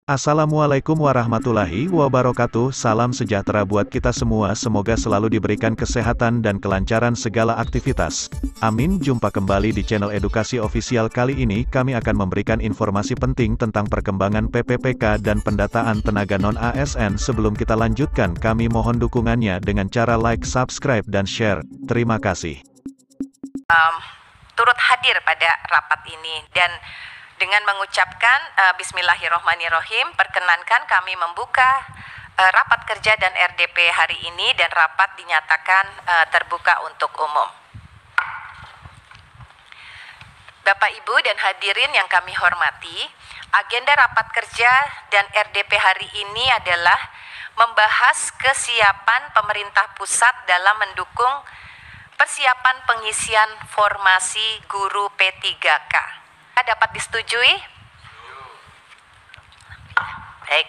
Assalamualaikum warahmatullahi wabarakatuh. Salam sejahtera buat kita semua. Semoga selalu diberikan kesehatan dan kelancaran segala aktivitas. Amin. Jumpa kembali di channel Edukasi Official. Kali ini kami akan memberikan informasi penting tentang perkembangan PPPK dan pendataan tenaga non-ASN. Sebelum kita lanjutkan, kami mohon dukungannya dengan cara like, subscribe, dan share. Terima kasih. Turut hadir pada rapat ini dan dengan mengucapkan Bismillahirrohmanirrohim, perkenankan kami membuka rapat kerja dan RDP hari ini, dan rapat dinyatakan terbuka untuk umum. Bapak, Ibu, dan hadirin yang kami hormati, agenda rapat kerja dan RDP hari ini adalah membahas kesiapan pemerintah pusat dalam mendukung persiapan pengisian formasi guru P3K. Dapat disetujui? Baik.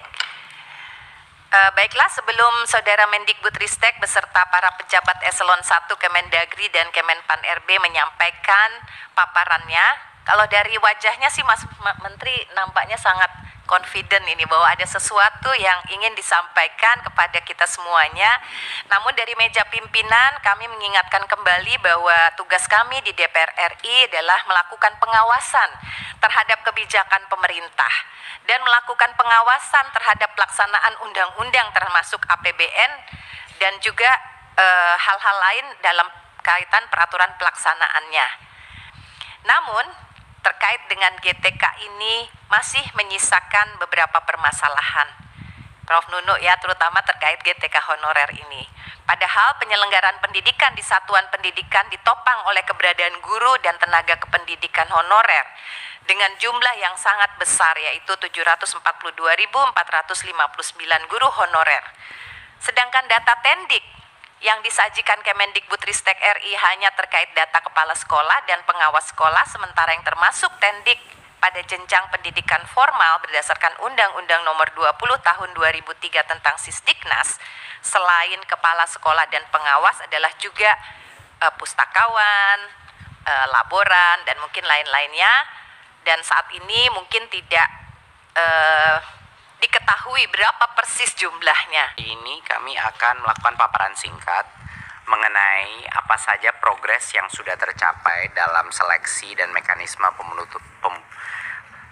Baiklah, sebelum Saudara Mendikbudristek beserta para pejabat eselon 1 Kemendagri dan Kemenpan RB menyampaikan paparannya, kalau dari wajahnya sih Mas Menteri nampaknya sangat confident ini bahwa ada sesuatu yang ingin disampaikan kepada kita semuanya. Namun dari meja pimpinan kami mengingatkan kembali bahwa tugas kami di DPR RI adalah melakukan pengawasan terhadap kebijakan pemerintah dan melakukan pengawasan terhadap pelaksanaan undang-undang termasuk APBN dan juga hal-hal lain dalam kaitan peraturan pelaksanaannya. Namun terkait dengan GTK ini masih menyisakan beberapa permasalahan, Prof. Nunu, ya, terutama terkait GTK honorer ini. Padahal penyelenggaraan pendidikan di satuan pendidikan ditopang oleh keberadaan guru dan tenaga kependidikan honorer dengan jumlah yang sangat besar, yaitu 742.459 guru honorer. Sedangkan data Tendik yang disajikan Kemendikbudristek RI hanya terkait data kepala sekolah dan pengawas sekolah, sementara yang termasuk Tendik pada jenjang pendidikan formal berdasarkan Undang-Undang Nomor 20 Tahun 2003 tentang Sisdiknas, selain kepala sekolah dan pengawas adalah juga pustakawan, laboran, dan mungkin lain-lainnya. Dan saat ini mungkin tidak diketahui berapa persis jumlahnya. Ini kami akan melakukan paparan singkat mengenai apa saja progres yang sudah tercapai dalam seleksi dan mekanisme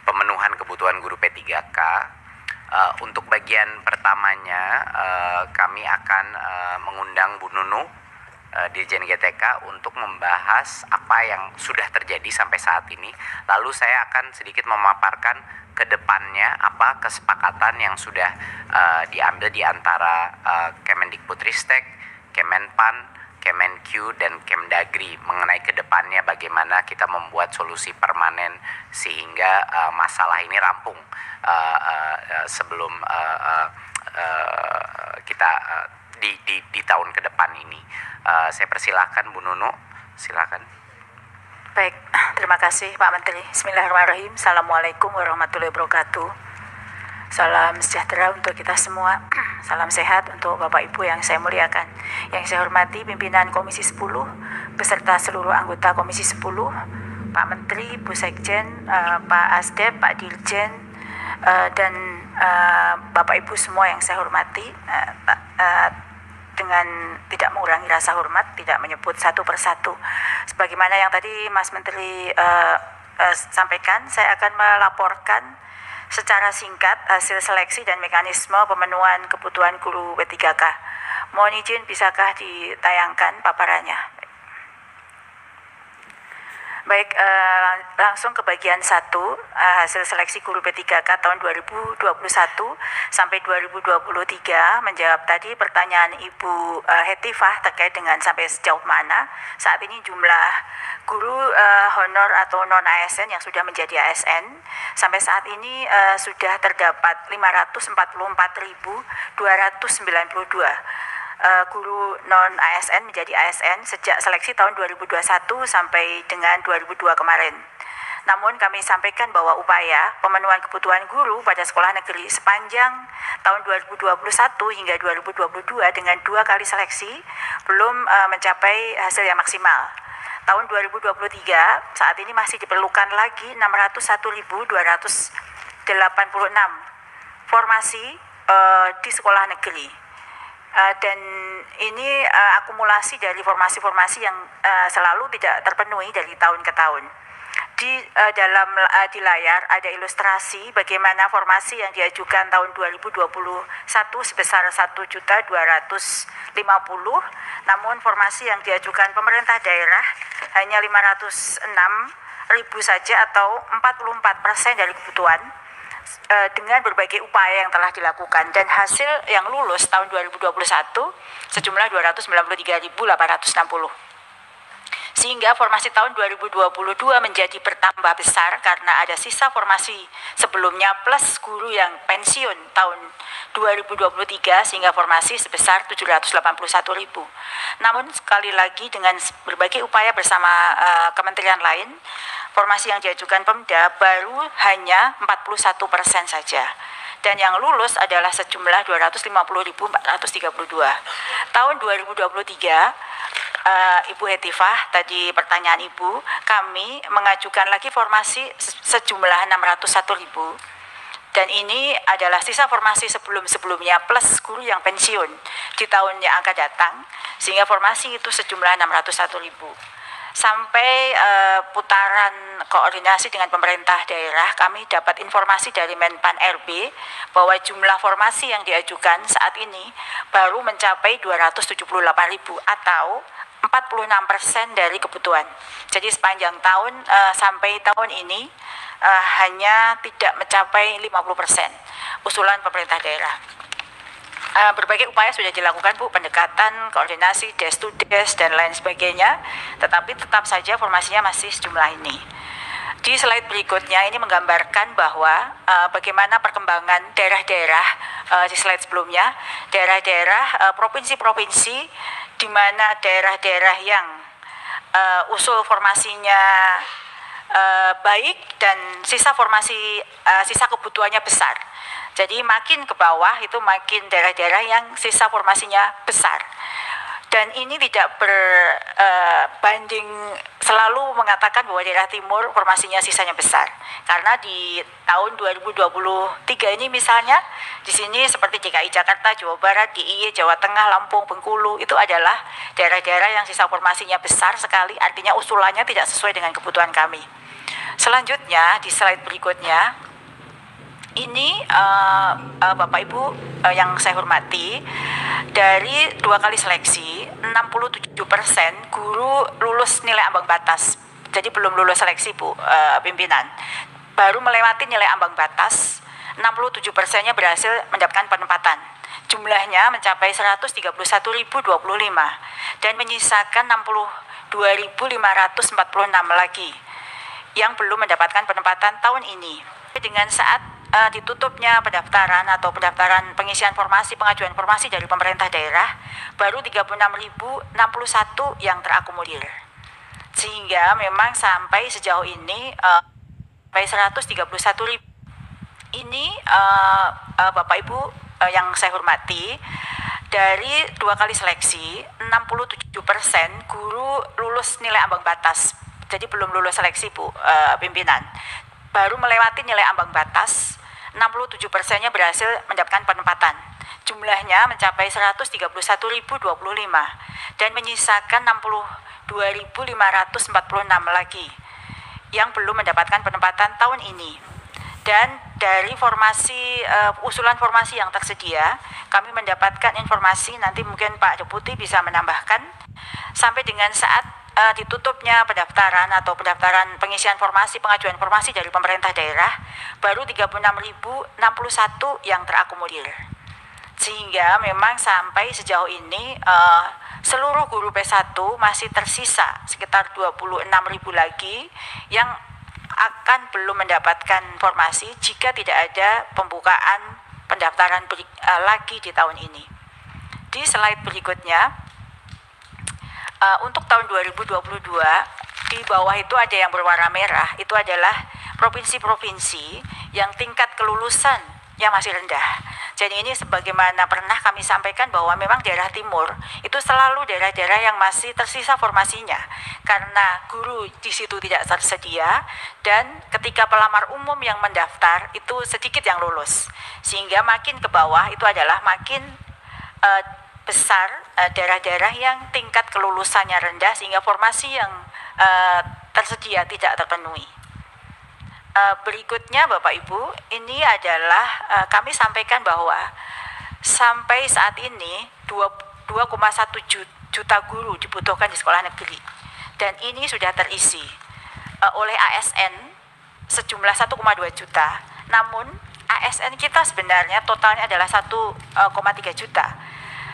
pemenuhan kebutuhan guru P3K. Untuk bagian pertamanya kami akan mengundang Bu Nunu, Dirjen GTK, untuk membahas apa yang sudah terjadi sampai saat ini. Lalu saya akan sedikit memaparkan ke depannya apa kesepakatan yang sudah diambil di antara Kemendikbudristek, Kemenpan, Kemenq, dan Kemdagri mengenai ke depannya bagaimana kita membuat solusi permanen sehingga masalah ini rampung sebelum kita di tahun ke depan ini. Saya persilahkan Bu Nunu, silakan. Baik, terima kasih Pak Menteri. Bismillahirrahmanirrahim. Assalamualaikum warahmatullahi wabarakatuh. Salam sejahtera untuk kita semua. Salam sehat untuk Bapak Ibu yang saya muliakan. Yang saya hormati pimpinan Komisi 10 beserta seluruh anggota Komisi 10, Pak Menteri, Bu Sekjen, Pak Asdep, Pak Dirjen, dan Bapak Ibu semua yang saya hormati. Dengan tidak mengurangi rasa hormat, tidak menyebut satu persatu. Sebagaimana yang tadi Mas Menteri sampaikan, saya akan melaporkan secara singkat hasil seleksi dan mekanisme pemenuhan kebutuhan guru P3K. Mohon izin, bisakah ditayangkan paparannya? Baik, langsung ke bagian 1, hasil seleksi guru P3K tahun 2021 sampai 2023, menjawab tadi pertanyaan Ibu Hetifah terkait dengan sampai sejauh mana saat ini jumlah guru honor atau non-ASN yang sudah menjadi ASN. Sampai saat ini sudah terdapat 544.292 guru non-ASN menjadi ASN sejak seleksi tahun 2021 sampai dengan 2002 kemarin. Namun kami sampaikan bahwa upaya pemenuhan kebutuhan guru pada sekolah negeri sepanjang tahun 2021 hingga 2022 dengan 2 kali seleksi belum mencapai hasil yang maksimal. Tahun 2023 saat ini masih diperlukan lagi 601.286 formasi di sekolah negeri. Dan ini akumulasi dari formasi-formasi yang selalu tidak terpenuhi dari tahun ke tahun. Di layar ada ilustrasi bagaimana formasi yang diajukan tahun 2021 sebesar 1.250.000, namun formasi yang diajukan pemerintah daerah hanya 506.000 saja atau 44% dari kebutuhan, dengan berbagai upaya yang telah dilakukan, dan hasil yang lulus tahun 2021 sejumlah 293.860. Sehingga formasi tahun 2022 menjadi bertambah besar karena ada sisa formasi sebelumnya plus guru yang pensiun tahun 2023 sehingga formasi sebesar 781.000. Namun sekali lagi dengan berbagai upaya bersama kementerian lain, formasi yang diajukan Pemda baru hanya 41% saja. Dan yang lulus adalah sejumlah 250.432. Tahun 2023, Ibu Hetifah, tadi pertanyaan Ibu, kami mengajukan lagi formasi sejumlah 601.000. Dan ini adalah sisa formasi sebelum-sebelumnya plus guru yang pensiun di tahun yang akan datang, sehingga formasi itu sejumlah 601.000. Sampai putaran koordinasi dengan pemerintah daerah, kami dapat informasi dari Menpan RB bahwa jumlah formasi yang diajukan saat ini baru mencapai 278.000 atau 46% dari kebutuhan. Jadi sepanjang tahun sampai tahun ini hanya tidak mencapai 50% usulan pemerintah daerah. Berbagai upaya sudah dilakukan, Bu, pendekatan, koordinasi, desk to desk, dan lain sebagainya, tetapi tetap saja formasinya masih sejumlah ini. Di slide berikutnya ini menggambarkan bahwa bagaimana perkembangan daerah-daerah di slide sebelumnya, daerah-daerah provinsi-provinsi di mana daerah-daerah yang usul formasinya baik dan sisa kebutuhannya besar. Jadi makin ke bawah itu makin daerah-daerah yang sisa formasinya besar. Dan ini tidak berbanding selalu mengatakan bahwa daerah timur formasinya sisanya besar. Karena di tahun 2023 ini misalnya, di sini seperti DKI Jakarta, Jawa Barat, DIY, Jawa Tengah, Lampung, Bengkulu, itu adalah daerah-daerah yang sisa formasinya besar sekali, artinya usulannya tidak sesuai dengan kebutuhan kami. Selanjutnya, di slide berikutnya, ini Bapak Ibu yang saya hormati, dari 2 kali seleksi 67% guru lulus nilai ambang batas. Jadi belum lulus seleksi, Bu, pimpinan. Baru melewati nilai ambang batas, 67%-nya berhasil mendapatkan penempatan. Jumlahnya mencapai 131.025 dan menyisakan 62.546 lagi yang belum mendapatkan penempatan tahun ini. Dengan saat ditutupnya pendaftaran atau pendaftaran pengisian formasi, pengajuan formasi dari pemerintah daerah, baru 36.061 yang terakomodir. Sehingga memang sampai sejauh ini sampai 131.000 ini Bapak Ibu yang saya hormati, dari 2 kali seleksi 67% guru lulus nilai ambang batas. Jadi belum lulus seleksi, Bu, pimpinan. Baru melewati nilai ambang batas, 67%-nya berhasil mendapatkan penempatan. Jumlahnya mencapai 131.025 dan menyisakan 62.546 lagi yang belum mendapatkan penempatan tahun ini. Dan dari formasi usulan formasi yang tersedia, kami mendapatkan informasi, nanti mungkin Pak Deputi bisa menambahkan, sampai dengan saat ditutupnya pendaftaran atau pendaftaran pengisian formasi, pengajuan formasi dari pemerintah daerah, baru 36.061 yang terakomodir. Sehingga memang sampai sejauh ini seluruh guru P1 masih tersisa sekitar 26.000 lagi yang akan belum mendapatkan formasi jika tidak ada pembukaan pendaftaran lagi di tahun ini. Di slide berikutnya, untuk tahun 2022 di bawah itu ada yang berwarna merah, itu adalah provinsi-provinsi yang tingkat kelulusan yang masih rendah. Jadi ini sebagaimana pernah kami sampaikan bahwa memang daerah timur itu selalu daerah-daerah yang masih tersisa formasinya karena guru di situ tidak tersedia dan ketika pelamar umum yang mendaftar itu sedikit yang lulus. Sehingga makin ke bawah itu adalah makin besar daerah-daerah yang tingkat kelulusannya rendah sehingga formasi yang tersedia tidak terpenuhi. Berikutnya Bapak Ibu, ini adalah kami sampaikan bahwa sampai saat ini 2,1 juta guru dibutuhkan di sekolah negeri dan ini sudah terisi oleh ASN sejumlah 1,2 juta. Namun ASN kita sebenarnya totalnya adalah 1,3 juta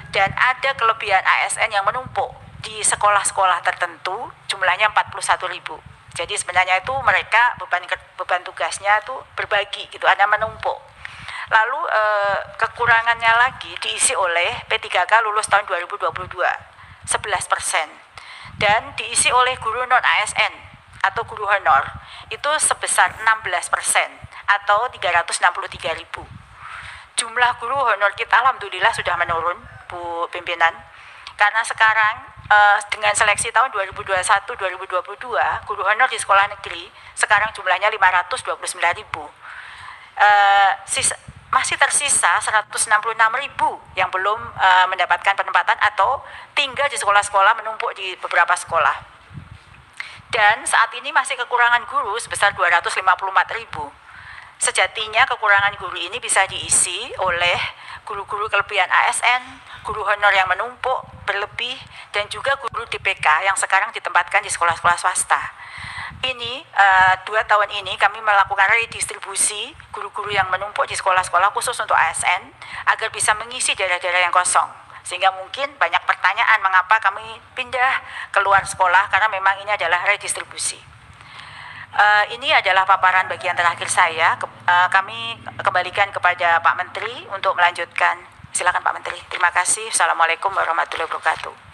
dan ada kelebihan ASN yang menumpuk di sekolah-sekolah tertentu jumlahnya 41.000. Jadi sebenarnya itu mereka beban tugasnya itu berbagi gitu, ada menumpuk. Lalu kekurangannya lagi diisi oleh P3K lulus tahun 2022 11%, dan diisi oleh guru non ASN atau guru honor itu sebesar 16% atau 363.000. Jumlah guru honor kita alhamdulillah sudah menurun Bu Pimpinan, karena sekarang dengan seleksi tahun 2021-2022 guru honor di sekolah negeri sekarang jumlahnya 529.000. Masih tersisa 166.000 yang belum mendapatkan penempatan atau tinggal di sekolah-sekolah menumpuk di beberapa sekolah. Dan saat ini masih kekurangan guru sebesar 254.000. Sejatinya kekurangan guru ini bisa diisi oleh guru-guru kelebihan ASN, guru honor yang menumpuk berlebih, dan juga guru DPK yang sekarang ditempatkan di sekolah-sekolah swasta. Ini 2 tahun ini kami melakukan redistribusi guru-guru yang menumpuk di sekolah-sekolah khusus untuk ASN agar bisa mengisi daerah-daerah yang kosong. Sehingga mungkin banyak pertanyaan mengapa kami pindah keluar sekolah, karena memang ini adalah redistribusi. Ini adalah paparan bagian terakhir saya. Kami kembalikan kepada Pak Menteri untuk melanjutkan. Silakan Pak Menteri. Terima kasih. Assalamualaikum warahmatullahi wabarakatuh.